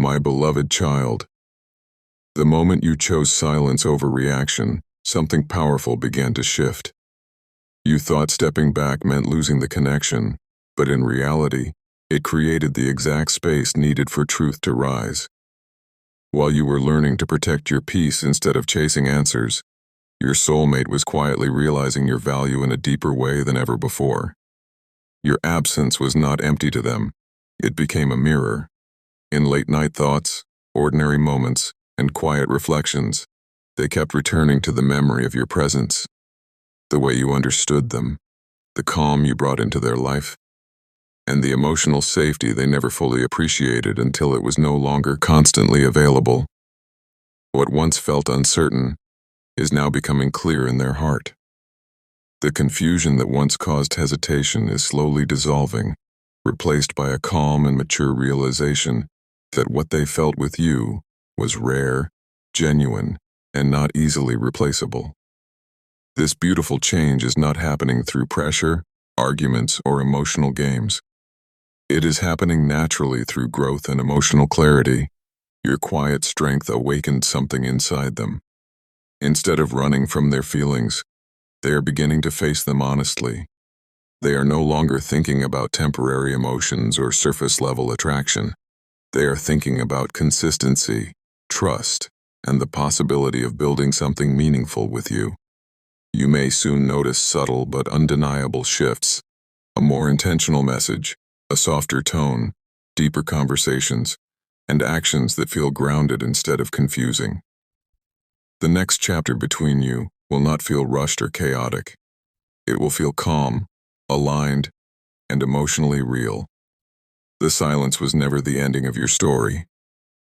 My beloved child, the moment you chose silence over reaction, something powerful began to shift. You thought stepping back meant losing the connection, but in reality, it created the exact space needed for truth to rise. While you were learning to protect your peace instead of chasing answers, your soulmate was quietly realizing your value in a deeper way than ever before. Your absence was not empty to them. It became a mirror. In late-night thoughts, ordinary moments, and quiet reflections, they kept returning to the memory of your presence, the way you understood them, the calm you brought into their life, and the emotional safety they never fully appreciated until it was no longer constantly available. What once felt uncertain is now becoming clear in their heart. The confusion that once caused hesitation is slowly dissolving, replaced by a calm and mature realization that what they felt with you was rare, genuine, and not easily replaceable. This beautiful change is not happening through pressure, arguments, or emotional games. It is happening naturally through growth and emotional clarity. Your quiet strength awakened something inside them. Instead of running from their feelings, they are beginning to face them honestly. They are no longer thinking about temporary emotions or surface-level attraction. They are thinking about consistency, trust, and the possibility of building something meaningful with you. You may soon notice subtle but undeniable shifts, a more intentional message, a softer tone, deeper conversations, and actions that feel grounded instead of confusing. The next chapter between you will not feel rushed or chaotic. It will feel calm, aligned, and emotionally real. The silence was never the ending of your story.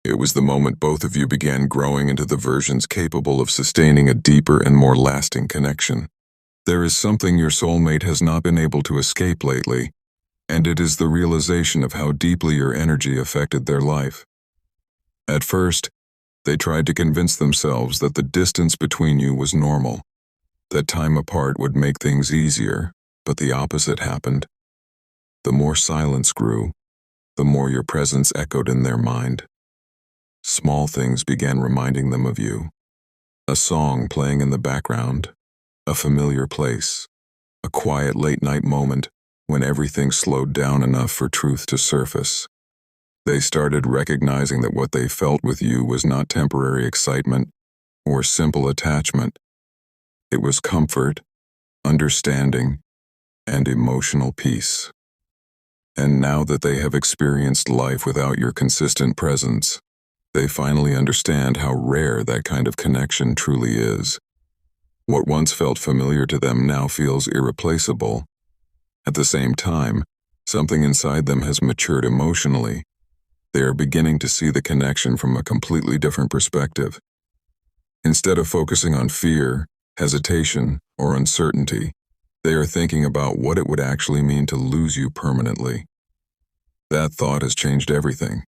It was the moment both of you began growing into the versions capable of sustaining a deeper and more lasting connection. There is something your soulmate has not been able to escape lately, and it is the realization of how deeply your energy affected their life. At first, they tried to convince themselves that the distance between you was normal, that time apart would make things easier, but the opposite happened. The more silence grew, the more your presence echoed in their mind. Small things began reminding them of you. A song playing in the background, a familiar place, a quiet late-night moment when everything slowed down enough for truth to surface. They started recognizing that what they felt with you was not temporary excitement or simple attachment. It was comfort, understanding, and emotional peace. And now that they have experienced life without your consistent presence, they finally understand how rare that kind of connection truly is. What once felt familiar to them now feels irreplaceable. At the same time, something inside them has matured emotionally. They are beginning to see the connection from a completely different perspective. Instead of focusing on fear, hesitation, or uncertainty, they are thinking about what it would actually mean to lose you permanently. That thought has changed everything.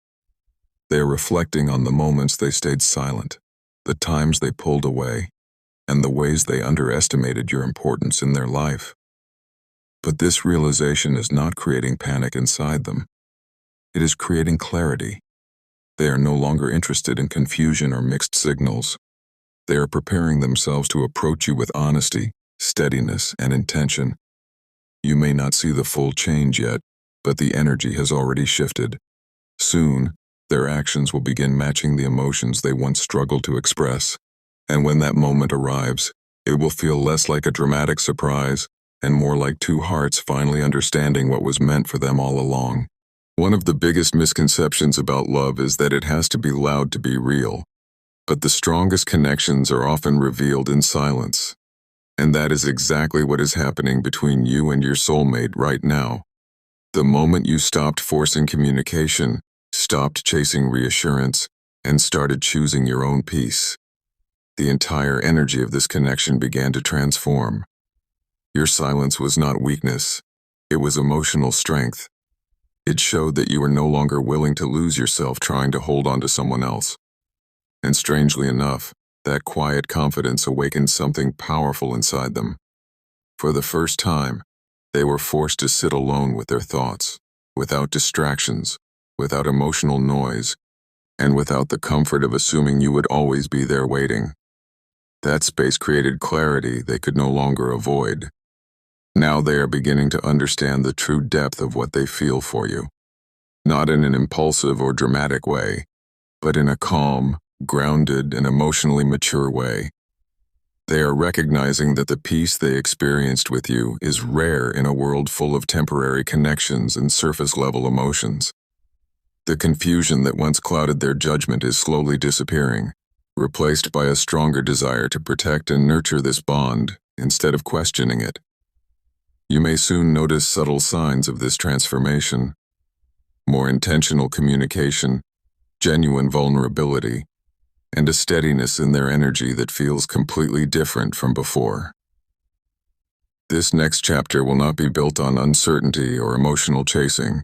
They are reflecting on the moments they stayed silent, the times they pulled away, and the ways they underestimated your importance in their life. But this realization is not creating panic inside them. It is creating clarity. They are no longer interested in confusion or mixed signals. They are preparing themselves to approach you with honesty, steadiness, and intention. You may not see the full change yet, but the energy has already shifted. Soon, their actions will begin matching the emotions they once struggled to express. And when that moment arrives, it will feel less like a dramatic surprise and more like two hearts finally understanding what was meant for them all along. One of the biggest misconceptions about love is that it has to be loud to be real. But the strongest connections are often revealed in silence. And that is exactly what is happening between you and your soulmate right now. The moment you stopped forcing communication, stopped chasing reassurance, and started choosing your own peace, the entire energy of this connection began to transform. Your silence was not weakness. It was emotional strength. It showed that you were no longer willing to lose yourself trying to hold on to someone else. And strangely enough, that quiet confidence awakened something powerful inside them. For the first time, they were forced to sit alone with their thoughts, without distractions, without emotional noise, and without the comfort of assuming you would always be there waiting. That space created clarity they could no longer avoid. Now they are beginning to understand the true depth of what they feel for you, not in an impulsive or dramatic way, but in a calm, grounded, and emotionally mature way. They are recognizing that the peace they experienced with you is rare in a world full of temporary connections and surface-level emotions. The confusion that once clouded their judgment is slowly disappearing, replaced by a stronger desire to protect and nurture this bond instead of questioning it. You may soon notice subtle signs of this transformation: more intentional communication, genuine vulnerability, and a steadiness in their energy that feels completely different from before. This next chapter will not be built on uncertainty or emotional chasing.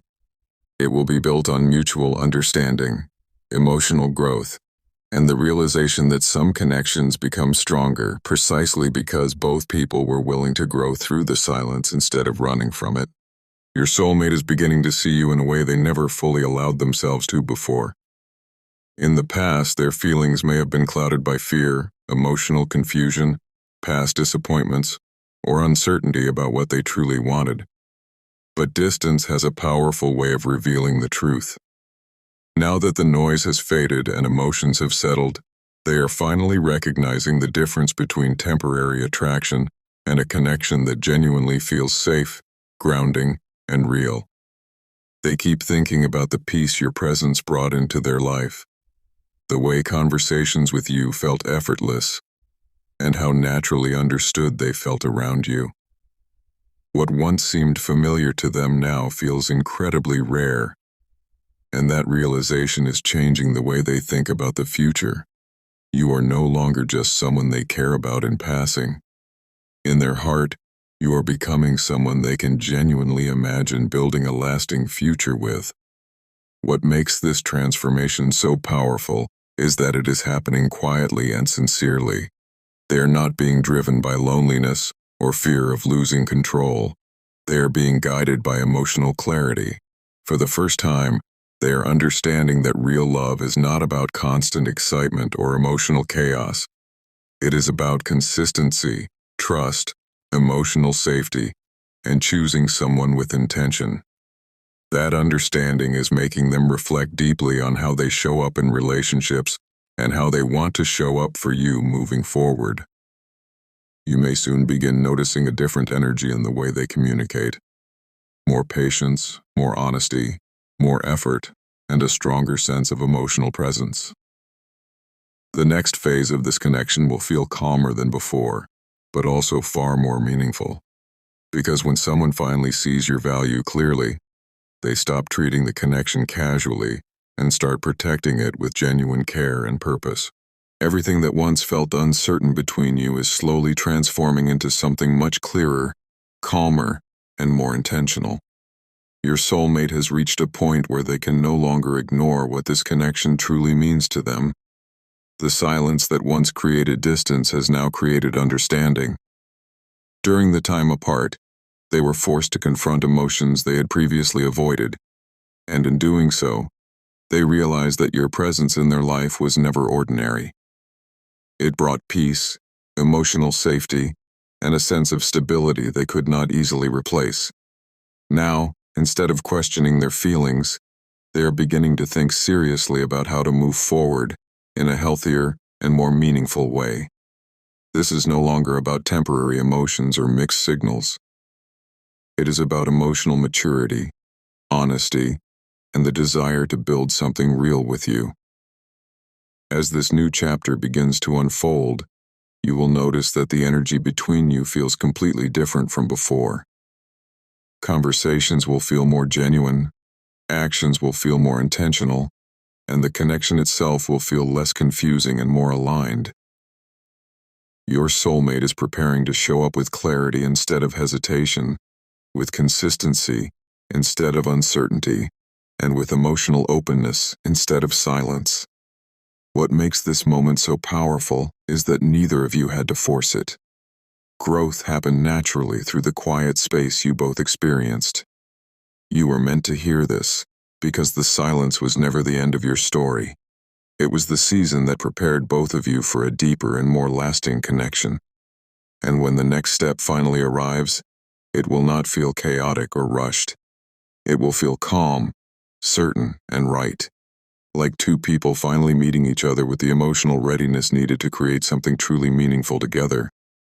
It will be built on mutual understanding, emotional growth, and the realization that some connections become stronger precisely because both people were willing to grow through the silence instead of running from it. Your soulmate is beginning to see you in a way they never fully allowed themselves to before. In the past, their feelings may have been clouded by fear, emotional confusion, past disappointments, or uncertainty about what they truly wanted. But distance has a powerful way of revealing the truth. Now that the noise has faded and emotions have settled, they are finally recognizing the difference between temporary attraction and a connection that genuinely feels safe, grounding, and real. They keep thinking about the peace your presence brought into their life, the way conversations with you felt effortless, and how naturally understood they felt around you. What once seemed familiar to them now feels incredibly rare, and that realization is changing the way they think about the future. You are no longer just someone they care about in passing. In their heart, you are becoming someone they can genuinely imagine building a lasting future with. What makes this transformation so powerful is that it is happening quietly and sincerely. They are not being driven by loneliness or fear of losing control. They are being guided by emotional clarity. For the first time, they are understanding that real love is not about constant excitement or emotional chaos. It is about consistency, trust, emotional safety, and choosing someone with intention. That understanding is making them reflect deeply on how they show up in relationships and how they want to show up for you moving forward. You may soon begin noticing a different energy in the way they communicate. More patience, more honesty, more effort, and a stronger sense of emotional presence. The next phase of this connection will feel calmer than before, but also far more meaningful. Because when someone finally sees your value clearly, they stop treating the connection casually and start protecting it with genuine care and purpose. Everything that once felt uncertain between you is slowly transforming into something much clearer, calmer, and more intentional. Your soulmate has reached a point where they can no longer ignore what this connection truly means to them. The silence that once created distance has now created understanding. During the time apart, they were forced to confront emotions they had previously avoided, and in doing so, they realized that your presence in their life was never ordinary. It brought peace, emotional safety, and a sense of stability they could not easily replace. Now, instead of questioning their feelings, they are beginning to think seriously about how to move forward in a healthier and more meaningful way. This is no longer about temporary emotions or mixed signals. It is about emotional maturity, honesty, and the desire to build something real with you. As this new chapter begins to unfold, you will notice that the energy between you feels completely different from before. Conversations will feel more genuine, actions will feel more intentional, and the connection itself will feel less confusing and more aligned. Your soulmate is preparing to show up with clarity instead of hesitation, with consistency instead of uncertainty, and with emotional openness instead of silence. What makes this moment so powerful is that neither of you had to force it. Growth happened naturally through the quiet space you both experienced. You were meant to hear this, because the silence was never the end of your story. It was the season that prepared both of you for a deeper and more lasting connection. And when the next step finally arrives, it will not feel chaotic or rushed. It will feel calm, certain, and right. Like two people finally meeting each other with the emotional readiness needed to create something truly meaningful together.